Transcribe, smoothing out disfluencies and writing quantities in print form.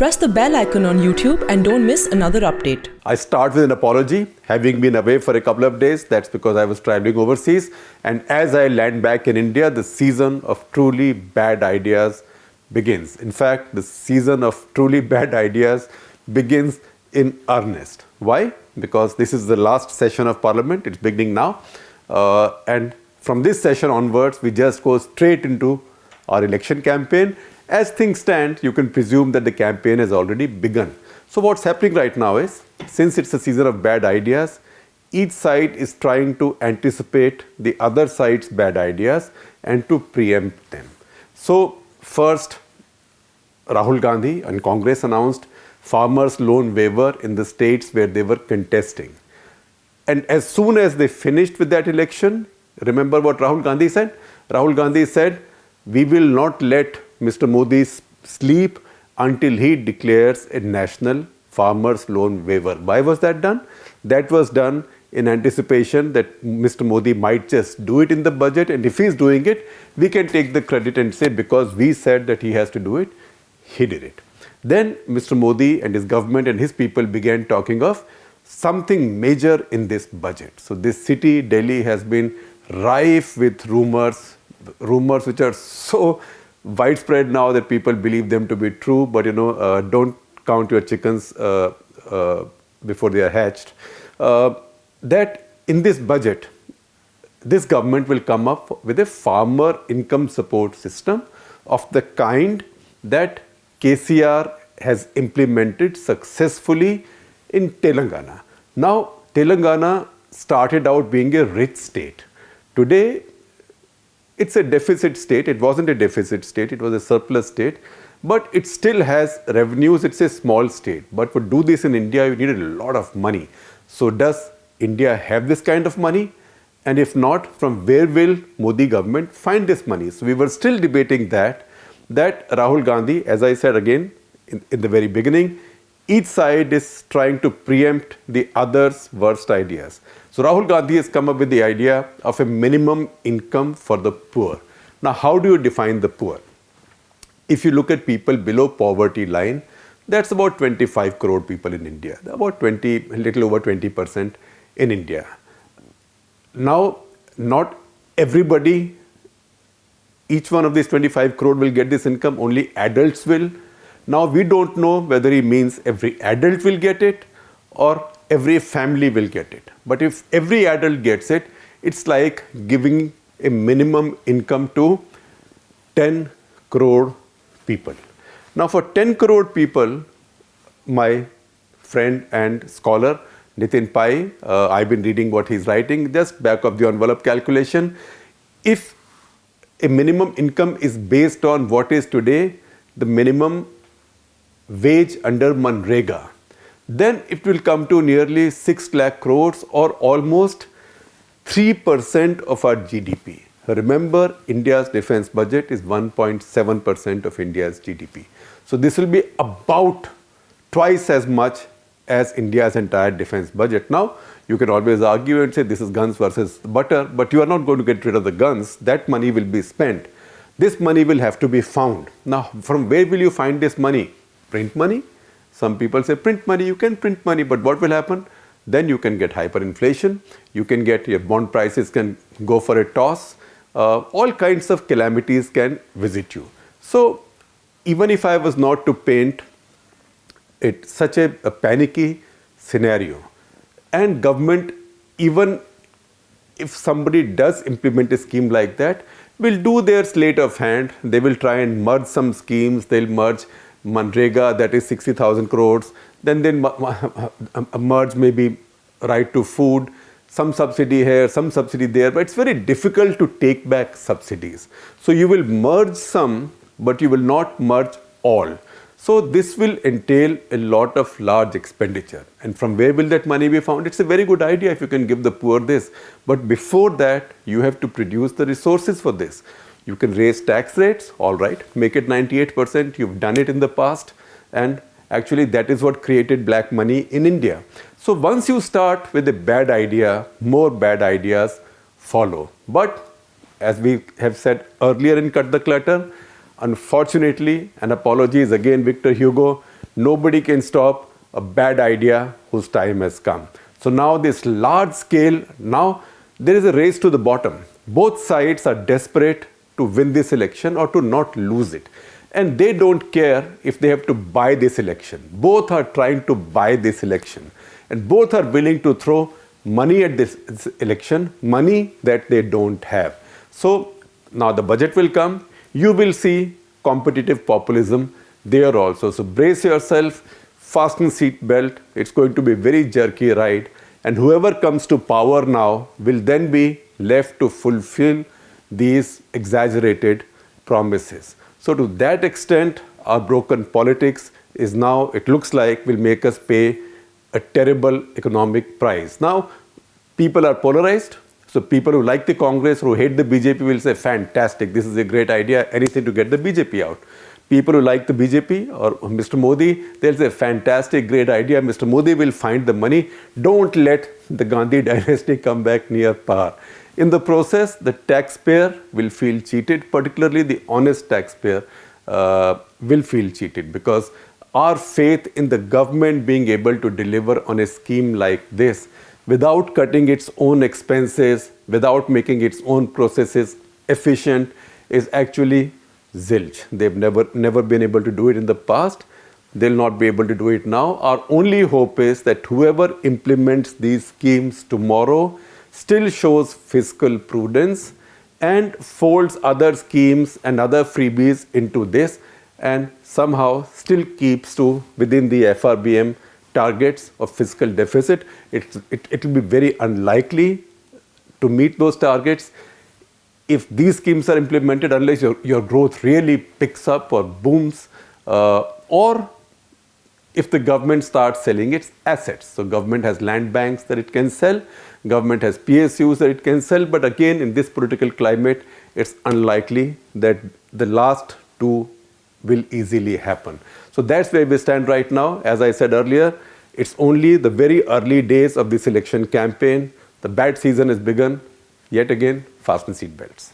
Press the bell icon on YouTube and don't miss another update. I start with an apology. Having been away for a couple of days, that's because I was traveling overseas. And as I land back in India, the season of truly bad ideas begins. In fact, the season of truly bad ideas begins in earnest. Why? Because this is the last session of Parliament. It's beginning now. And from this session onwards, we just go straight into our election campaign. As things stand, you can presume that the campaign has already begun. So what's happening right now is, since it's a season of bad ideas, each side is trying to anticipate the other side's bad ideas and to preempt them. So first, Rahul Gandhi and Congress announced farmers' loan waiver in the states where they were contesting. And as soon as they finished with that election, remember what Rahul Gandhi said? Rahul Gandhi said, "We will not let Mr. Modi sleep until he declares a national farmers' loan waiver." Why was that done? That was done in anticipation that Mr. Modi might just do it in the budget, and if he's doing it, we can take the credit and say because we said that he has to do it, he did it. Then Mr. Modi and his government and his people began talking of something major in this budget. So this city, Delhi, has been rife with rumors which are so widespread now that people believe them to be true, but don't count your chickens before they are hatched. That in this budget, this government will come up with a farmer income support system of the kind that KCR has implemented successfully in Telangana. Now, Telangana started out being a rich state. Today, it's a deficit state. It wasn't a deficit state, it was a surplus state. But it still has revenues. It's a small state. But to do this in India, you need a lot of money. So does India have this kind of money? And if not, from where will Modi government find this money? So we were still debating that Rahul Gandhi, as I said again in the very beginning, each side is trying to preempt the other's worst ideas. So Rahul Gandhi has come up with the idea of a minimum income for the poor. Now, how do you define the poor? If you look at people below poverty line, that's about 25 crore people in India, about a little over 20% in India. Now, not everybody, each one of these 25 crore will get this income, only adults will. Now, we don't know whether he means every adult will get it or every family will get it. But if every adult gets it, it's like giving a minimum income to 10 crore people. Now, for 10 crore people, my friend and scholar Nitin Pai, I've been reading what he's writing, just back of the envelope calculation. If a minimum income is based on what is today the minimum wage under Manrega, then it will come to nearly 6 lakh crores or almost 3% of our GDP. Remember, India's defense budget is 1.7% of India's GDP. So this will be about twice as much as India's entire defense budget. Now, you can always argue and say this is guns versus butter, but you are not going to get rid of the guns. That money will be spent. This money will have to be found. Now, from where will you find this money? Print money? Some people say print money, you can print money, but what will happen? Then you can get hyperinflation, you can get your bond prices can go for a toss, all kinds of calamities can visit you. So even if I was not to paint it such a panicky scenario, and government, even if somebody does implement a scheme like that, will do their sleight of hand. They will try and merge some schemes, they'll merge Manrega, that is 60,000 crores, then they merge maybe right to food, some subsidy here, some subsidy there, but it's very difficult to take back subsidies. So you will merge some, but you will not merge all. So this will entail a lot of large expenditure. And from where will that money be found? It's a very good idea if you can give the poor this. But before that, you have to produce the resources for this. You can raise tax rates, all right, make it 98%. You've done it in the past. And actually, that is what created black money in India. So once you start with a bad idea, more bad ideas follow. But as we have said earlier in Cut the Clutter, unfortunately, and apologies again, Victor Hugo, Nobody can stop a bad idea whose time has come. So now this large scale, now there is a race to the bottom. Both sides are desperate to win this election or to not lose it. And they don't care if they have to buy this election. Both are trying to buy this election. And both are willing to throw money at this election, money that they don't have. So now the budget will come. You will see competitive populism there also. So brace yourself, fasten seat belt. It's going to be a very jerky ride. And whoever comes to power now will then be left to fulfill these exaggerated promises. So to that extent, our broken politics is now, it looks like, will make us pay a terrible economic price. Now, people are polarized. So people who like the Congress, who hate the BJP will say, fantastic, this is a great idea, anything to get the BJP out. People who like the BJP or Mr. Modi, they'll say, fantastic, great idea, Mr. Modi will find the money. Don't let the Gandhi dynasty come back near power. In the process, the taxpayer will feel cheated, particularly the honest taxpayer will feel cheated, because our faith in the government being able to deliver on a scheme like this without cutting its own expenses, without making its own processes efficient, is actually zilch. They've never been able to do it in the past. They'll not be able to do it now. Our only hope is that whoever implements these schemes tomorrow still shows fiscal prudence and folds other schemes and other freebies into this, and somehow still keeps to within the FRBM targets of fiscal deficit. It will be very unlikely to meet those targets if these schemes are implemented, unless your growth really picks up or booms, or if the government starts selling its assets. So government has land banks that it can sell, government has PSUs that it can sell, but again in this political climate, it's unlikely that the last two will easily happen. So that's where we stand right now. As I said earlier, it's only the very early days of this election campaign. The bad season has begun. Yet again, fasten seat belts.